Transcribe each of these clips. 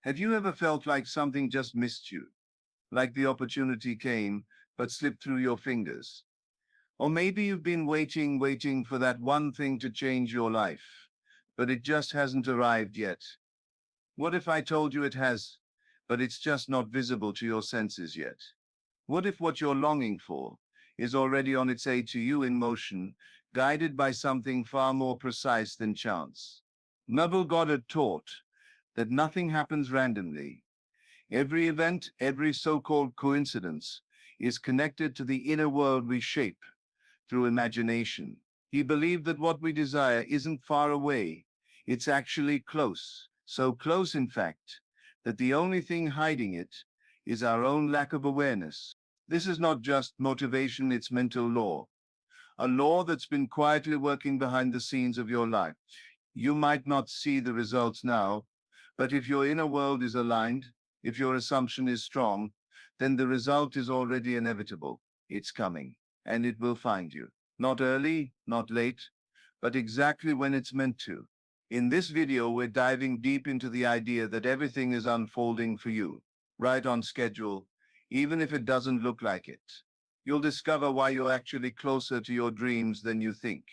Have you ever felt like something just missed you? Like the opportunity came, but slipped through your fingers? Or maybe you've been waiting for that one thing to change your life, but it just hasn't arrived yet. What if I told you it has, but it's just not visible to your senses yet? What if what you're longing for is already on its way to you in motion, guided by something far more precise than chance? Neville Goddard taught that nothing happens randomly. Every event, every so-called coincidence, is connected to the inner world we shape through imagination. He believed that what we desire isn't far away, it's actually close. So close, in fact, that the only thing hiding it is our own lack of awareness. This is not just motivation, it's mental law. A law that's been quietly working behind the scenes of your life. You might not see the results now, but if your inner world is aligned, if your assumption is strong, then the result is already inevitable. It's coming, and it will find you. Not early, not late, but exactly when it's meant to. In this video, we're diving deep into the idea that everything is unfolding for you, right on schedule, even if it doesn't look like it. You'll discover why you're actually closer to your dreams than you think.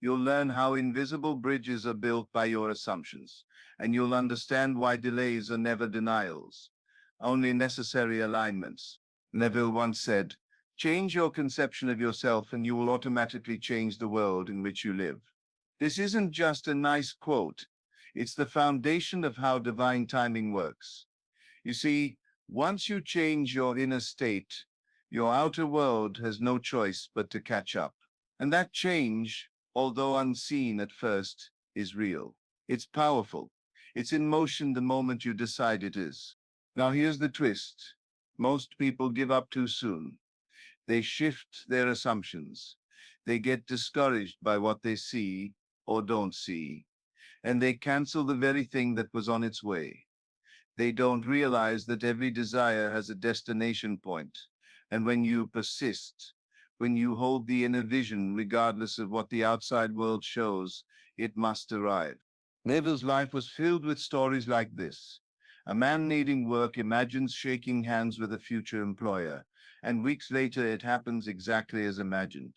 You'll learn how invisible bridges are built by your assumptions, and you'll understand why delays are never denials, only necessary alignments. Neville once said, "Change your conception of yourself and you will automatically change the world in which you live." This isn't just a nice quote. It's the foundation of how divine timing works. You see, once you change your inner state, your outer world has no choice but to catch up. And that change, although unseen at first, is real. It's powerful. It's in motion the moment you decide it is. Now here's the twist. Most people give up too soon. They shift their assumptions. They get discouraged by what they see or don't see, and they cancel the very thing that was on its way. They don't realize that every desire has a destination point, and when you persist, when you hold the inner vision, regardless of what the outside world shows, it must arrive. Neville's life was filled with stories like this. A man needing work imagines shaking hands with a future employer, and weeks later it happens exactly as imagined.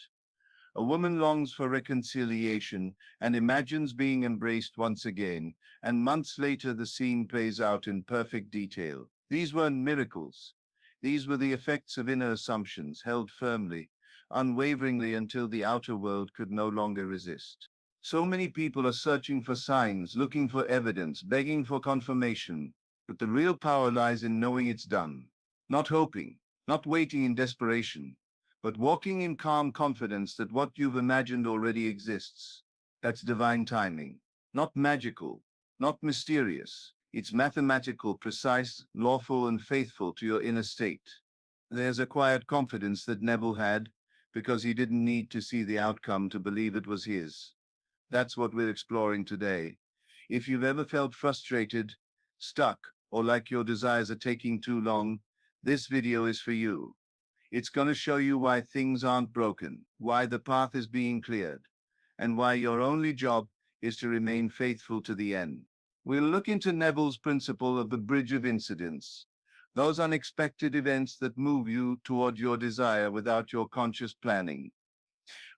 A woman longs for reconciliation and imagines being embraced once again, and months later the scene plays out in perfect detail. These weren't miracles. These were the effects of inner assumptions held firmly, unwaveringly until the outer world could no longer resist. So many people are searching for signs, looking for evidence, begging for confirmation, but the real power lies in knowing it's done, not hoping, not waiting in desperation, but walking in calm confidence that what you've imagined already exists. That's divine timing. Not magical, not mysterious. It's mathematical, precise, lawful, and faithful to your inner state. There's a quiet confidence that Neville had, because he didn't need to see the outcome to believe it was his. That's what we're exploring today. If you've ever felt frustrated, stuck, or like your desires are taking too long, this video is for you. It's going to show you why things aren't broken, why the path is being cleared, and why your only job is to remain faithful to the end. We'll look into Neville's principle of the bridge of incidents, those unexpected events that move you toward your desire without your conscious planning.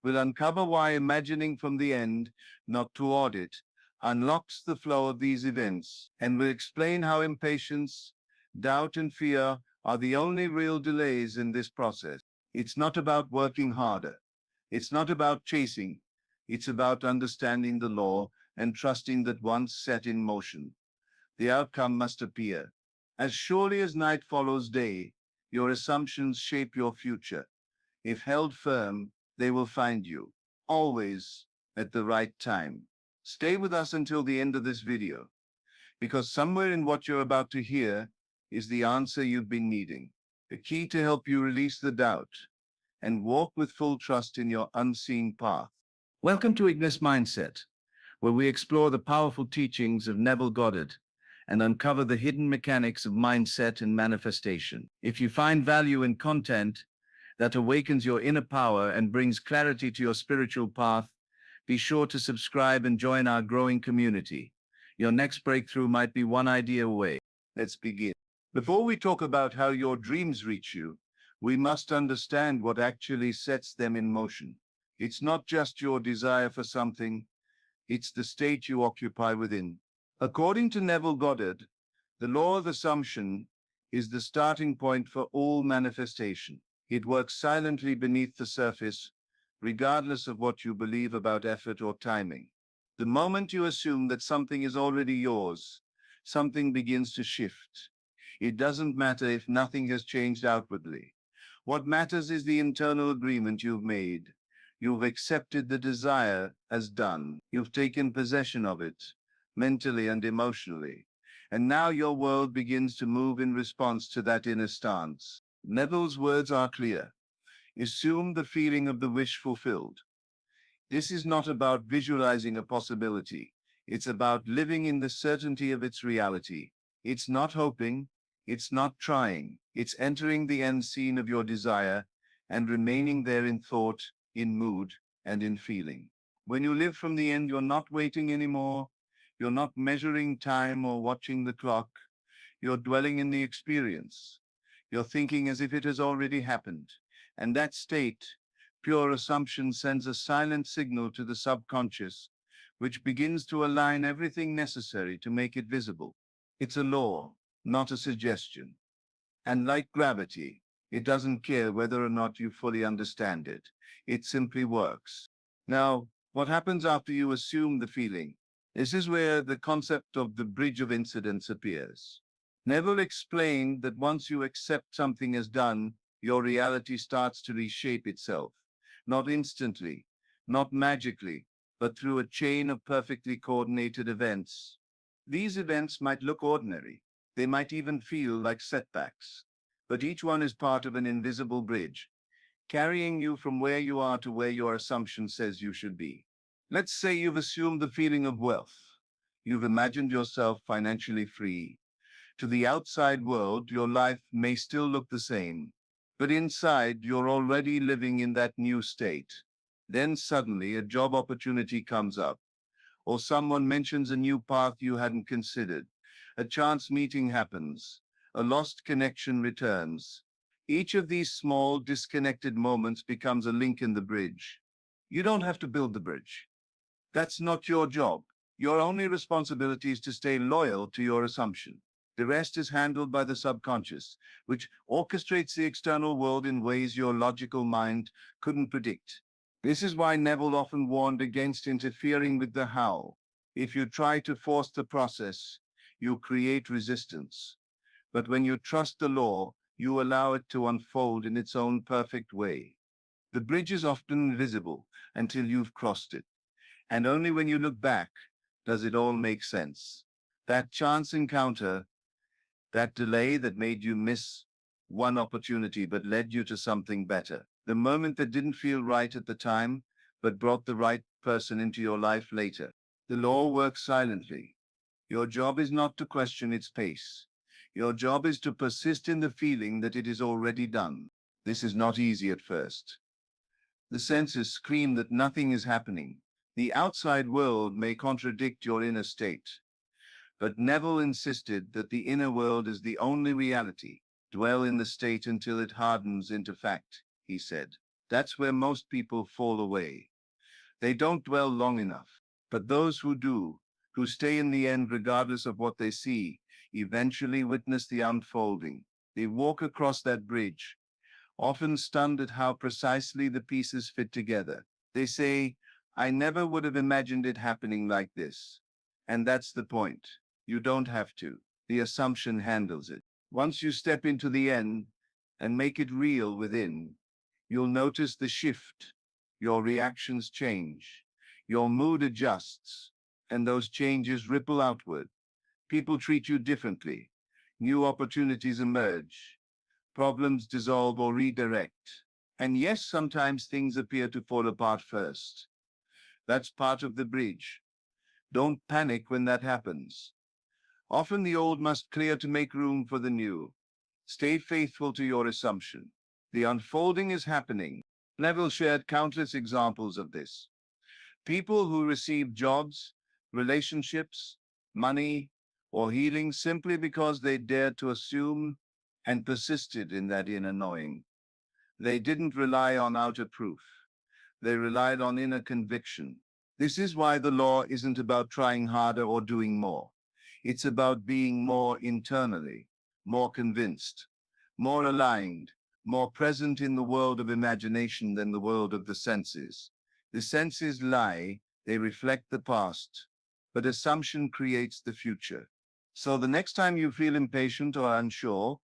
We'll uncover why imagining from the end, not toward it, unlocks the flow of these events, and we'll explain how impatience, doubt, and fear are the only real delays in this process. It's not about working harder. It's not about chasing. It's about understanding the law and trusting that once set in motion, the outcome must appear. As surely as night follows day, your assumptions shape your future. If held firm, they will find you, always at the right time. Stay with us until the end of this video, because somewhere in what you're about to hear is the answer you've been needing, the key to help you release the doubt and walk with full trust in your unseen path. Welcome to Ignis Mindset, where we explore the powerful teachings of Neville Goddard and uncover the hidden mechanics of mindset and manifestation. If you find value in content that awakens your inner power and brings clarity to your spiritual path, be sure to subscribe and join our growing community. Your next breakthrough might be one idea away. Let's begin. Before we talk about how your dreams reach you, we must understand what actually sets them in motion. It's not just your desire for something, it's the state you occupy within. According to Neville Goddard, the law of assumption is the starting point for all manifestation. It works silently beneath the surface, regardless of what you believe about effort or timing. The moment you assume that something is already yours, something begins to shift. It doesn't matter if nothing has changed outwardly. What matters is the internal agreement you've made. You've accepted the desire as done. You've taken possession of it, mentally and emotionally. And now your world begins to move in response to that inner stance. Neville's words are clear. Assume the feeling of the wish fulfilled. This is not about visualizing a possibility. It's about living in the certainty of its reality. It's not hoping. It's not trying. It's entering the end scene of your desire and remaining there in thought, in mood, and in feeling. When you live from the end, you're not waiting anymore. You're not measuring time or watching the clock. You're dwelling in the experience. You're thinking as if it has already happened. And that state, pure assumption, sends a silent signal to the subconscious, which begins to align everything necessary to make it visible. It's a law, not a suggestion. And like gravity, it doesn't care whether or not you fully understand it. It simply works. Now, what happens after you assume the feeling? This is where the concept of the bridge of incidents appears. Neville explained that once you accept something as done, your reality starts to reshape itself. Not instantly, not magically, but through a chain of perfectly coordinated events. These events might look ordinary. They might even feel like setbacks. But each one is part of an invisible bridge, carrying you from where you are to where your assumption says you should be. Let's say you've assumed the feeling of wealth. You've imagined yourself financially free. To the outside world, your life may still look the same, but inside, you're already living in that new state. Then suddenly, a job opportunity comes up, or someone mentions a new path you hadn't considered. A chance meeting happens. A lost connection returns. Each of these small, disconnected moments becomes a link in the bridge. You don't have to build the bridge. That's not your job. Your only responsibility is to stay loyal to your assumption. The rest is handled by the subconscious, which orchestrates the external world in ways your logical mind couldn't predict. This is why Neville often warned against interfering with the how. If you try to force the process, you create resistance. But when you trust the law, you allow it to unfold in its own perfect way. The bridge is often invisible until you've crossed it. And only when you look back does it all make sense. That chance encounter, that delay that made you miss one opportunity but led you to something better. The moment that didn't feel right at the time, but brought the right person into your life later. The law works silently. Your job is not to question its pace. Your job is to persist in the feeling that it is already done. This is not easy at first. The senses scream that nothing is happening. The outside world may contradict your inner state. But Neville insisted that the inner world is the only reality. Dwell in the state until it hardens into fact, he said. That's where most people fall away. They don't dwell long enough. But those who do, who stay in the end regardless of what they see, eventually witness the unfolding. They walk across that bridge, often stunned at how precisely the pieces fit together. They say, I never would have imagined it happening like this. And that's the point. You don't have to. The assumption handles it. Once you step into the end and make it real within, you'll notice the shift. Your reactions change. Your mood adjusts, and those changes ripple outward. People treat you differently. New opportunities emerge. Problems dissolve or redirect. And yes, sometimes things appear to fall apart first. That's part of the bridge. Don't panic when that happens. Often the old must clear to make room for the new. Stay faithful to your assumption. The unfolding is happening. Neville shared countless examples of this. People who received jobs, relationships, money, or healing simply because they dared to assume and persisted in that inner knowing. They didn't rely on outer proof. They relied on inner conviction. This is why the law isn't about trying harder or doing more. It's about being more internally, more convinced, more aligned, more present in the world of imagination than the world of the senses. The senses lie, they reflect the past, but assumption creates the future. So the next time you feel impatient or unsure,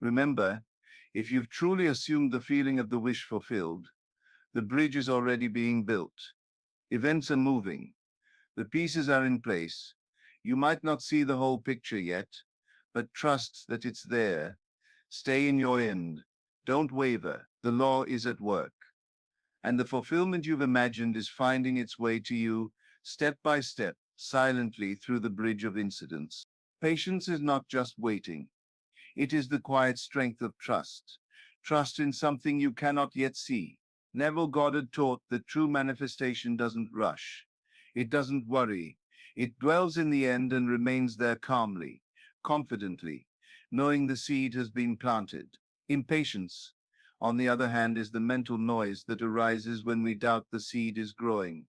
remember, if you've truly assumed the feeling of the wish fulfilled, the bridge is already being built. Events are moving. The pieces are in place. You might not see the whole picture yet, but trust that it's there. Stay in your end. Don't waver. The law is at work. And the fulfillment you've imagined is finding its way to you step by step, silently through the bridge of incidents. Patience is not just waiting. It is the quiet strength of trust. Trust in something you cannot yet see. Neville Goddard taught that true manifestation doesn't rush. It doesn't worry. It dwells in the end and remains there calmly, confidently, knowing the seed has been planted. Impatience, on the other hand, is the mental noise that arises when we doubt the seed is growing.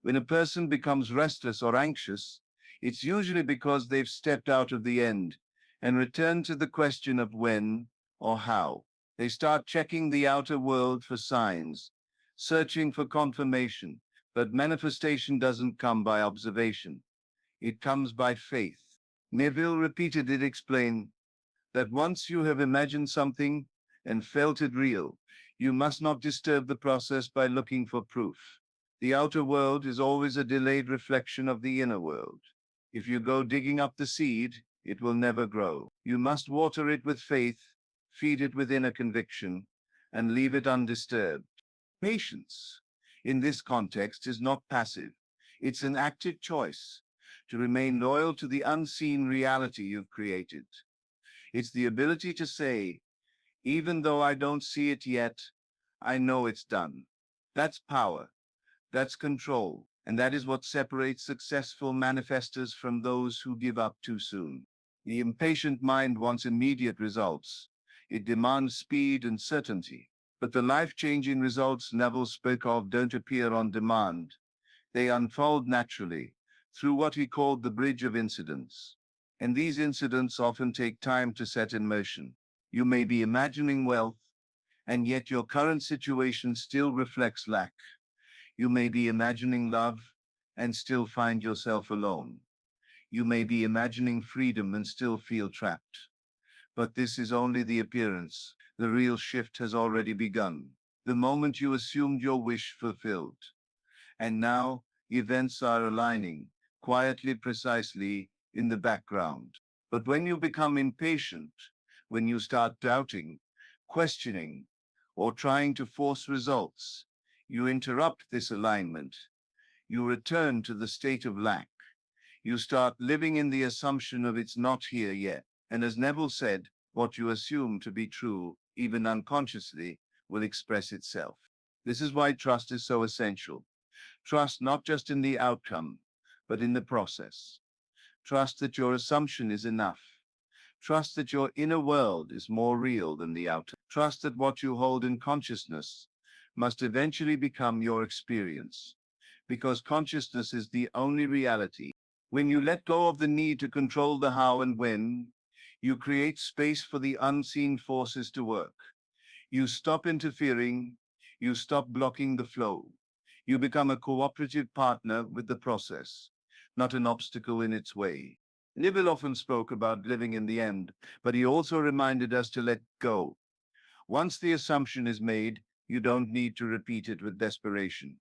When a person becomes restless or anxious, it's usually because they've stepped out of the end and returned to the question of when or how. They start checking the outer world for signs, searching for confirmation, but manifestation doesn't come by observation. It comes by faith. Neville repeatedly explained that once you have imagined something and felt it real, you must not disturb the process by looking for proof. The outer world is always a delayed reflection of the inner world. If you go digging up the seed, it will never grow. You must water it with faith, feed it with inner conviction, and leave it undisturbed. Patience, in this context, is not passive. It's an active choice to remain loyal to the unseen reality you've created. It's the ability to say, even though I don't see it yet, I know it's done. That's power. That's control. And that is what separates successful manifestors from those who give up too soon. The impatient mind wants immediate results. It demands speed and certainty. But the life-changing results Neville spoke of don't appear on demand. They unfold naturally through what he called the bridge of incidents. And these incidents often take time to set in motion. You may be imagining wealth, and yet your current situation still reflects lack. You may be imagining love, and still find yourself alone. You may be imagining freedom and still feel trapped. But this is only the appearance. The real shift has already begun. The moment you assumed your wish fulfilled. And now, events are aligning, quietly, precisely, in the background. But when you become impatient, when you start doubting, questioning, or trying to force results, you interrupt this alignment. You return to the state of lack. You start living in the assumption of it's not here yet. And as Neville said, what you assume to be true, even unconsciously, will express itself. This is why trust is so essential. Trust not just in the outcome, but in the process. Trust that your assumption is enough. Trust that your inner world is more real than the outer. Trust that what you hold in consciousness must eventually become your experience, because consciousness is the only reality. When you let go of the need to control the how and when, you create space for the unseen forces to work. You stop interfering, you stop blocking the flow. You become a cooperative partner with the process, not an obstacle in its way. Neville often spoke about living in the end, but he also reminded us to let go. Once the assumption is made, you don't need to repeat it with desperation.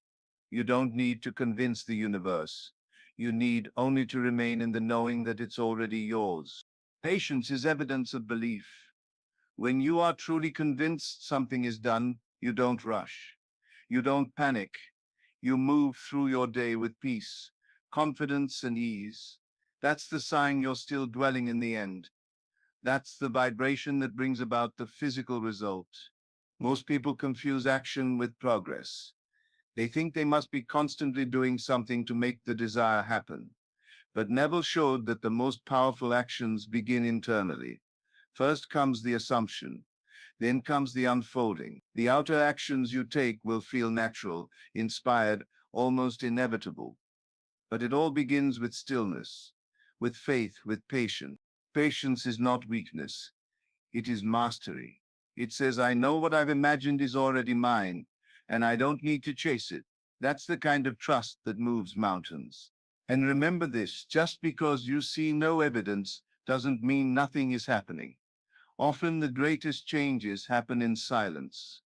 You don't need to convince the universe. You need only to remain in the knowing that it's already yours. Patience is evidence of belief. When you are truly convinced something is done, you don't rush. You don't panic. You move through your day with peace, confidence, and ease. That's the sign you're still dwelling in the end. That's the vibration that brings about the physical result. Most people confuse action with progress. They think they must be constantly doing something to make the desire happen. But Neville showed that the most powerful actions begin internally. First comes the assumption, then comes the unfolding. The outer actions you take will feel natural, inspired, almost inevitable. But it all begins with stillness, with faith, with patience. Patience is not weakness, it is mastery. It says, I know what I've imagined is already mine, and I don't need to chase it. That's the kind of trust that moves mountains. And remember this, just because you see no evidence doesn't mean nothing is happening. Often the greatest changes happen in silence.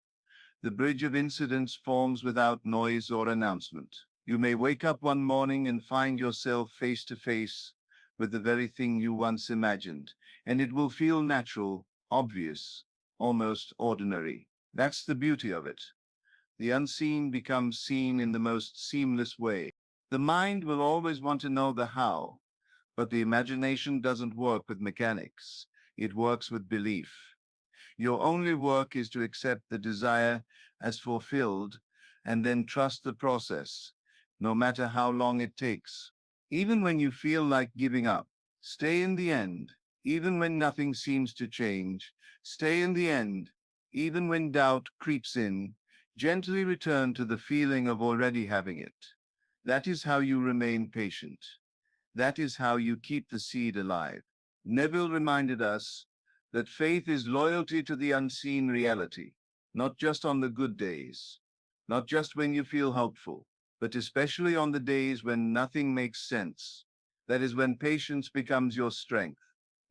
The bridge of incidents forms without noise or announcement. You may wake up one morning and find yourself face to face with the very thing you once imagined, and it will feel natural, obvious, almost ordinary. That's the beauty of it. The unseen becomes seen in the most seamless way. The mind will always want to know the how, but the imagination doesn't work with mechanics. It works with belief. Your only work is to accept the desire as fulfilled and then trust the process, no matter how long it takes. Even when you feel like giving up, stay in the end. Even when nothing seems to change, stay in the end. Even when doubt creeps in, gently return to the feeling of already having it. That is how you remain patient. That is how you keep the seed alive. Neville reminded us that faith is loyalty to the unseen reality, not just on the good days, not just when you feel hopeful, but especially on the days when nothing makes sense. That is when patience becomes your strength.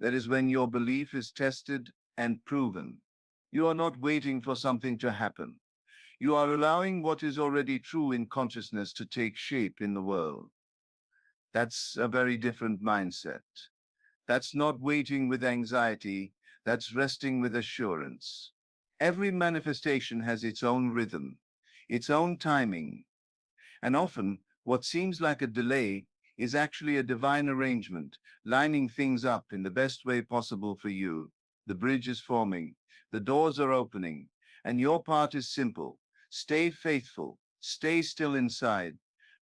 That is when your belief is tested and proven. You are not waiting for something to happen. You are allowing what is already true in consciousness to take shape in the world. That's a very different mindset. That's not waiting with anxiety, that's resting with assurance. Every manifestation has its own rhythm, its own timing, and often what seems like a delay is actually a divine arrangement, lining things up in the best way possible for you. The bridge is forming, the doors are opening, and your part is simple. Stay faithful, stay still inside,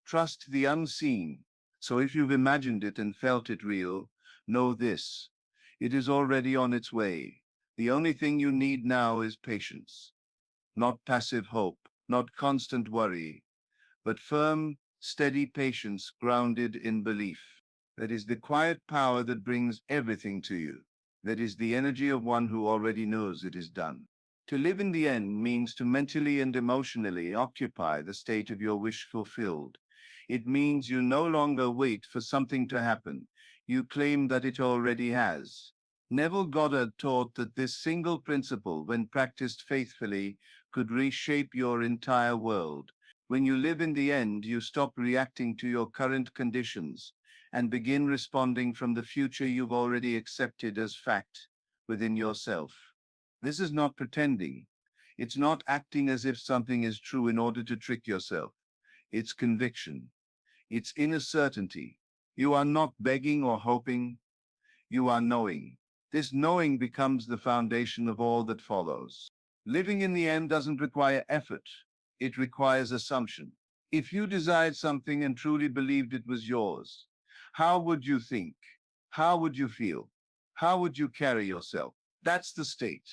trust the unseen. So if you've imagined it and felt it real, know this, it is already on its way. The only thing you need now is patience, not passive hope, not constant worry, but firm, steady patience grounded in belief. That is the quiet power that brings everything to you. That is the energy of one who already knows it is done. To live in the end means to mentally and emotionally occupy the state of your wish fulfilled. It means you no longer wait for something to happen. You claim that it already has. Neville Goddard taught that this single principle, when practiced faithfully, could reshape your entire world. When you live in the end, you stop reacting to your current conditions and begin responding from the future you've already accepted as fact within yourself. This is not pretending. It's not acting as if something is true in order to trick yourself. It's conviction. It's inner certainty. You are not begging or hoping. You are knowing. This knowing becomes the foundation of all that follows. Living in the end doesn't require effort. It requires assumption. If you desired something and truly believed it was yours, how would you think? How would you feel? How would you carry yourself? That's the state.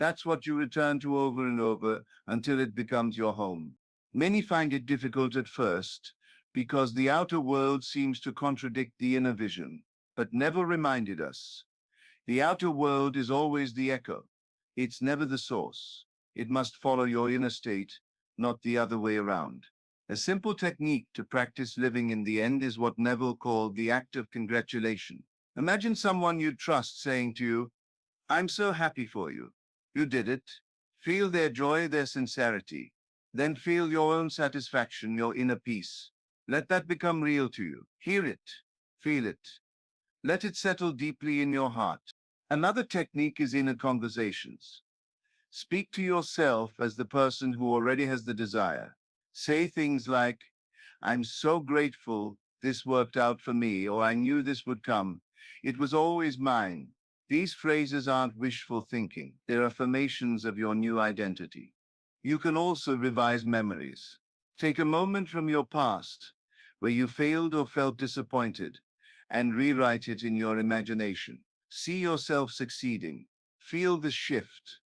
That's what you return to over and over until it becomes your home. Many find it difficult at first because the outer world seems to contradict the inner vision, but Neville reminded us. The outer world is always the echo. It's never the source. It must follow your inner state, not the other way around. A simple technique to practice living in the end is what Neville called the act of congratulation. Imagine someone you trust saying to you, I'm so happy for you. You did it. Feel their joy, their sincerity. Then feel your own satisfaction, your inner peace. Let that become real to you. Hear it. Feel it. Let it settle deeply in your heart. Another technique is inner conversations. Speak to yourself as the person who already has the desire. Say things like, I'm so grateful this worked out for me, or I knew this would come. It was always mine. These phrases aren't wishful thinking. They're affirmations of your new identity. You can also revise memories. Take a moment from your past where you failed or felt disappointed and rewrite it in your imagination. See yourself succeeding. Feel the shift.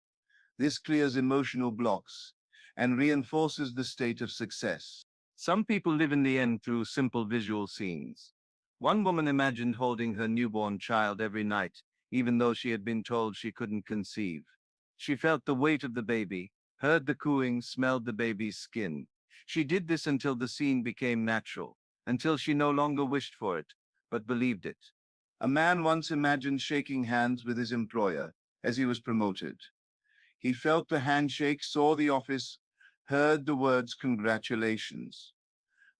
This clears emotional blocks and reinforces the state of success. Some people live in the end through simple visual scenes. One woman imagined holding her newborn child every night, even though she had been told she couldn't conceive. She felt the weight of the baby, heard the cooing, smelled the baby's skin. She did this until the scene became natural, until she no longer wished for it, but believed it. A man once imagined shaking hands with his employer as he was promoted. He felt the handshake, saw the office, heard the words congratulations.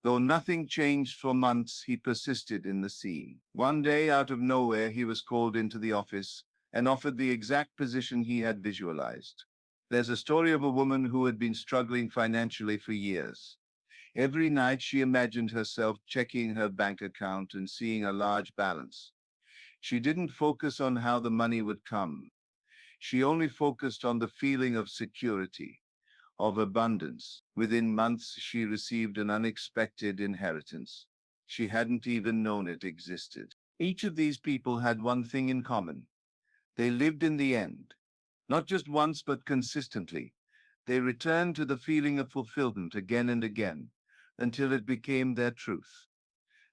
Though nothing changed for months, he persisted in the scene. One day, out of nowhere, he was called into the office and offered the exact position he had visualized. There's a story of a woman who had been struggling financially for years. Every night she imagined herself checking her bank account and seeing a large balance. She didn't focus on how the money would come. She only focused on the feeling of security, of abundance. Within months, she received an unexpected inheritance. She hadn't even known it existed. Each of these people had one thing in common. They lived in the end. Not just once, but consistently. They returned to the feeling of fulfillment again and again, until it became their truth.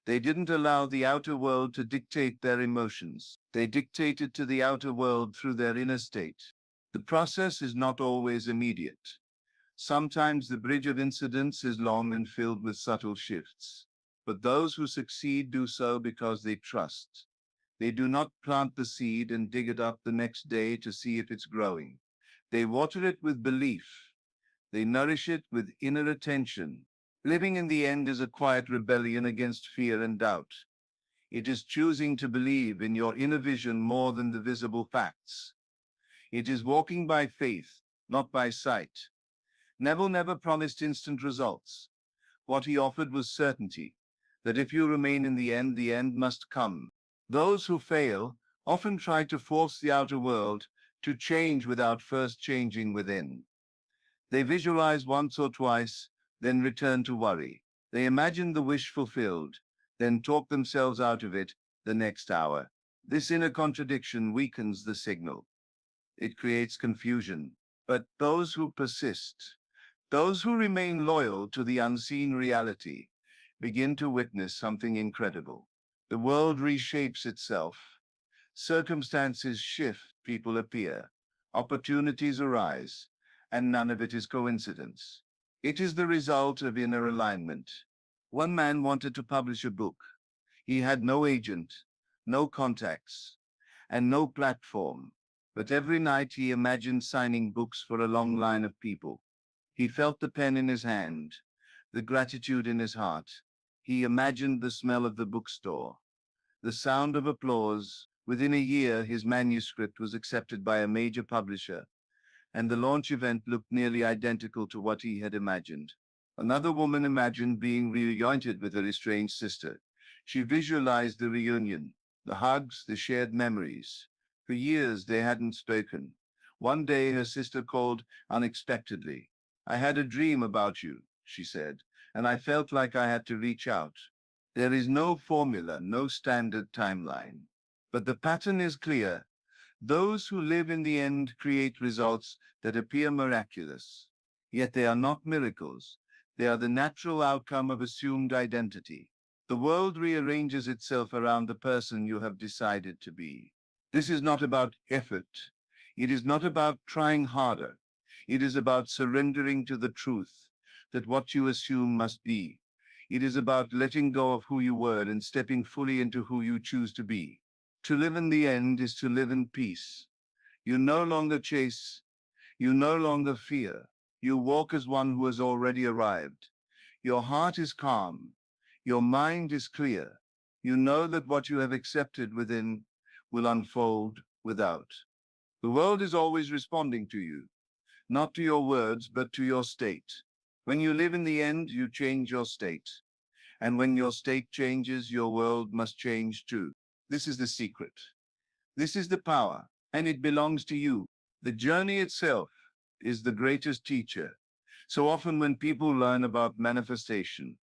They didn't allow the outer world to dictate their emotions. They dictated to the outer world through their inner state. The process is not always immediate. Sometimes the bridge of incidents is long and filled with subtle shifts. But those who succeed do so because they trust. They do not plant the seed and dig it up the next day to see if it's growing. They water it with belief. They nourish it with inner attention. Living in the end is a quiet rebellion against fear and doubt. It is choosing to believe in your inner vision more than the visible facts. It is walking by faith, not by sight. Neville never promised instant results. What he offered was certainty, that if you remain in the end must come. Those who fail often try to force the outer world to change without first changing within. They visualize once or twice, then return to worry. They imagine the wish fulfilled, then talk themselves out of it the next hour. This inner contradiction weakens the signal. It creates confusion. But those who persist, those who remain loyal to the unseen reality, begin to witness something incredible. The world reshapes itself. Circumstances shift, people appear, opportunities arise, and none of it is coincidence. It is the result of inner alignment. One man wanted to publish a book. He had no agent, no contacts, and no platform. But every night he imagined signing books for a long line of people. He felt the pen in his hand, the gratitude in his heart. He imagined the smell of the bookstore, the sound of applause. Within a year, his manuscript was accepted by a major publisher, and the launch event looked nearly identical to what he had imagined. Another woman imagined being reunited with her estranged sister. She visualized the reunion, the hugs, the shared memories. For years, they hadn't spoken. One day, her sister called unexpectedly. "I had a dream about you," she said, "and I felt like I had to reach out." There is no formula, no standard timeline. But the pattern is clear. Those who live in the end create results that appear miraculous. Yet they are not miracles. They are the natural outcome of assumed identity. The world rearranges itself around the person you have decided to be. This is not about effort. It is not about trying harder. It is about surrendering to the truth that what you assume must be. It is about letting go of who you were and stepping fully into who you choose to be. To live in the end is to live in peace. You no longer chase, you no longer fear. You walk as one who has already arrived. Your heart is calm. Your mind is clear. You know that what you have accepted within will unfold without. The world is always responding to you, not to your words, but to your state. When you live in the end, you change your state. And when your state changes, your world must change too. This is the secret. This is the power, and it belongs to you. The journey itself is the greatest teacher. So often when people learn about manifestation,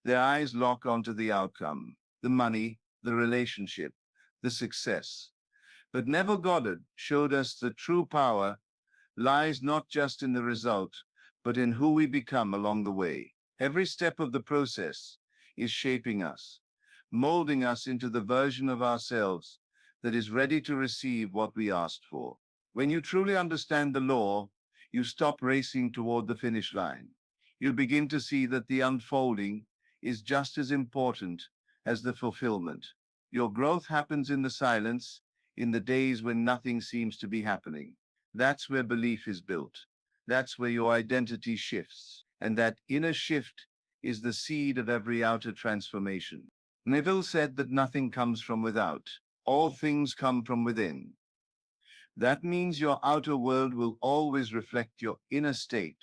their eyes lock onto the outcome, the money, the relationship, the success. But Neville Goddard showed us the true power lies not just in the result, but in who we become along the way. Every step of the process is shaping us, molding us into the version of ourselves that is ready to receive what we asked for. When you truly understand the law, you stop racing toward the finish line. You begin to see that the unfolding is just as important as the fulfillment. Your growth happens in the silence, in the days when nothing seems to be happening. That's where belief is built. That's where your identity shifts. And that inner shift is the seed of every outer transformation. Neville said that nothing comes from without. All things come from within. That means your outer world will always reflect your inner state.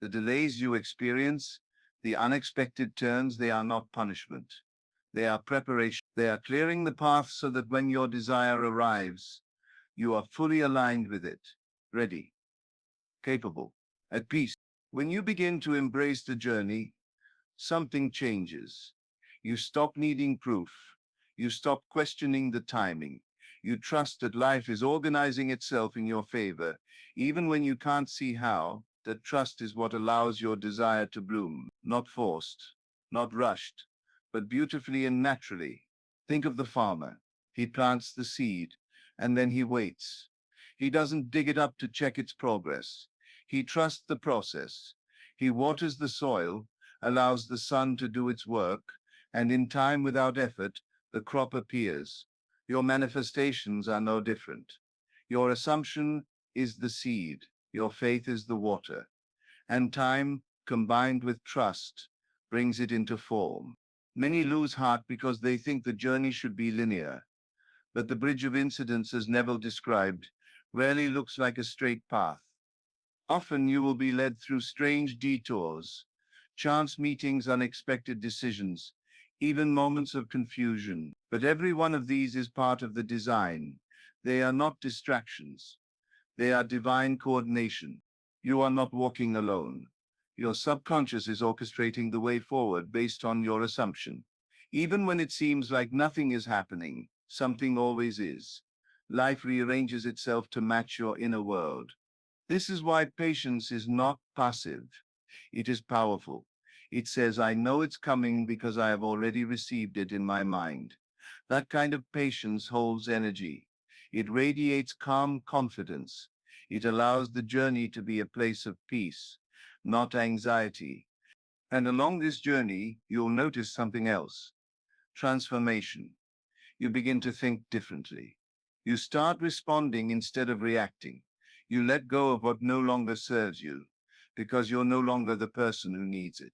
The delays you experience, the unexpected turns, they are not punishment. They are preparation. They are clearing the path so that when your desire arrives, you are fully aligned with it, ready, capable, at peace. When you begin to embrace the journey, something changes. You stop needing proof. You stop questioning the timing. You trust that life is organizing itself in your favor, even when you can't see how. That trust is what allows your desire to bloom, not forced, not rushed, but beautifully and naturally. Think of the farmer. He plants the seed, and then he waits. He doesn't dig it up to check its progress. He trusts the process. He waters the soil, allows the sun to do its work, and in time, without effort, the crop appears. Your manifestations are no different. Your assumption is the seed, your faith is the water, and time, combined with trust, brings it into form. Many lose heart because they think the journey should be linear, but the bridge of incidents, as Neville described, rarely looks like a straight path. Often you will be led through strange detours, chance meetings, unexpected decisions, even moments of confusion. But every one of these is part of the design. They are not distractions. They are divine coordination. You are not walking alone. Your subconscious is orchestrating the way forward based on your assumption. Even when it seems like nothing is happening, something always is. Life rearranges itself to match your inner world. This is why patience is not passive. It is powerful. It says, I know it's coming because I have already received it in my mind. That kind of patience holds energy. It radiates calm confidence. It allows the journey to be a place of peace, not anxiety. And along this journey, you'll notice something else: transformation. You begin to think differently. You start responding instead of reacting. You let go of what no longer serves you because you're no longer the person who needs it.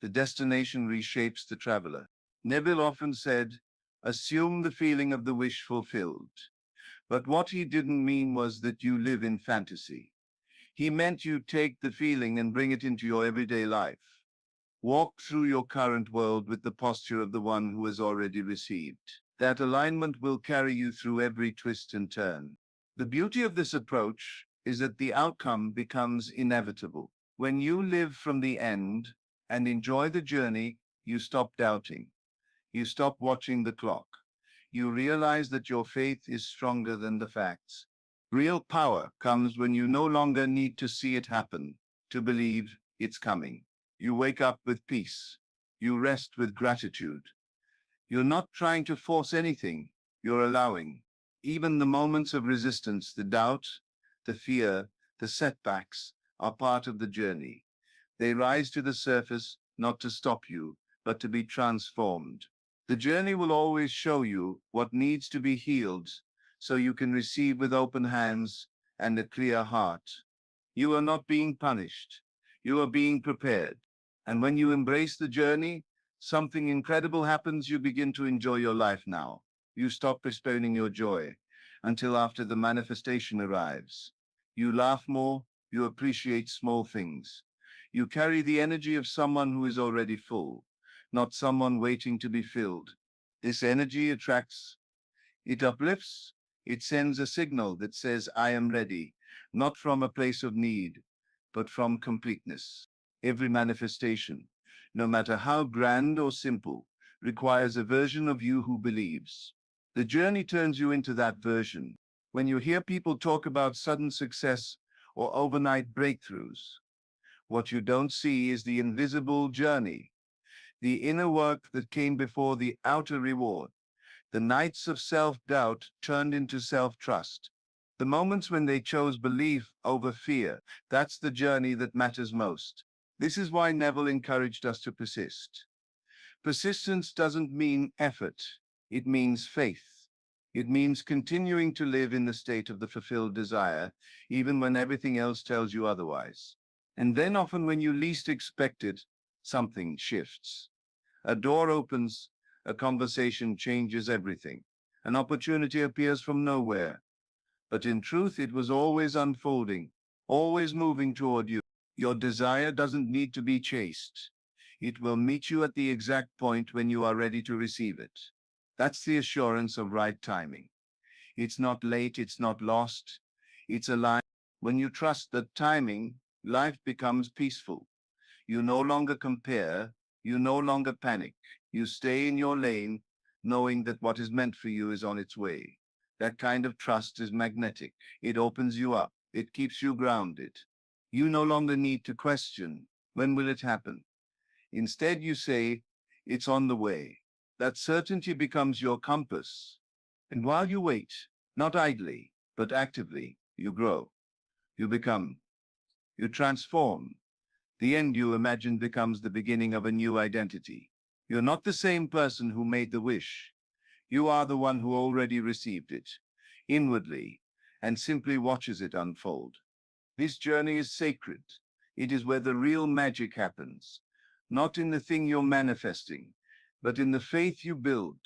The destination reshapes the traveler. Neville often said, assume the feeling of the wish fulfilled. But what he didn't mean was that you live in fantasy. He meant you take the feeling and bring it into your everyday life. Walk through your current world with the posture of the one who has already received. That alignment will carry you through every twist and turn. The beauty of this approach is that the outcome becomes inevitable. When you live from the end and enjoy the journey, you stop doubting. You stop watching the clock. You realize that your faith is stronger than the facts. Real power comes when you no longer need to see it happen to believe it's coming. You wake up with peace. You rest with gratitude. You're not trying to force anything. You're allowing. Even the moments of resistance, the doubt, the fear, the setbacks are part of the journey. They rise to the surface not to stop you, but to be transformed. The journey will always show you what needs to be healed so you can receive with open hands and a clear heart. You are not being punished. You are being prepared. And when you embrace the journey, something incredible happens. You begin to enjoy your life now. You stop postponing your joy until after the manifestation arrives. You laugh more. You appreciate small things. You carry the energy of someone who is already full, not someone waiting to be filled. This energy attracts, it uplifts, it sends a signal that says, I am ready, not from a place of need, but from completeness. Every manifestation, no matter how grand or simple, requires a version of you who believes. The journey turns you into that version. When you hear people talk about sudden success or overnight breakthroughs, what you don't see is the invisible journey, the inner work that came before the outer reward. The nights of self-doubt turned into self-trust. The moments when they chose belief over fear, that's the journey that matters most. This is why Neville encouraged us to persist. Persistence doesn't mean effort. It means faith. It means continuing to live in the state of the fulfilled desire, even when everything else tells you otherwise. And then often when you least expect it, something shifts. A door opens, a conversation changes everything. An opportunity appears from nowhere. But in truth, it was always unfolding, always moving toward you. Your desire doesn't need to be chased. It will meet you at the exact point when you are ready to receive it. That's the assurance of right timing. It's not late, it's not lost, it's aligned. When you trust that timing, life becomes peaceful. You no longer compare, you no longer panic. You stay in your lane, knowing that what is meant for you is on its way. That kind of trust is magnetic. It opens you up. It keeps you grounded. You no longer need to question, when will it happen? Instead, you say, it's on the way. That certainty becomes your compass. And while you wait, not idly, but actively, you grow. You become. You transform. The end you imagine becomes the beginning of a new identity. You're not the same person who made the wish. You are the one who already received it, inwardly, and simply watches it unfold. This journey is sacred. It is where the real magic happens, not in the thing you're manifesting, but in the faith you build,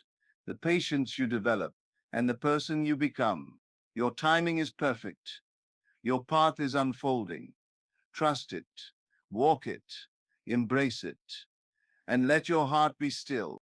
the patience you develop, and the person you become. Your timing is perfect. Your path is unfolding. Trust it, walk it, embrace it, and let your heart be still.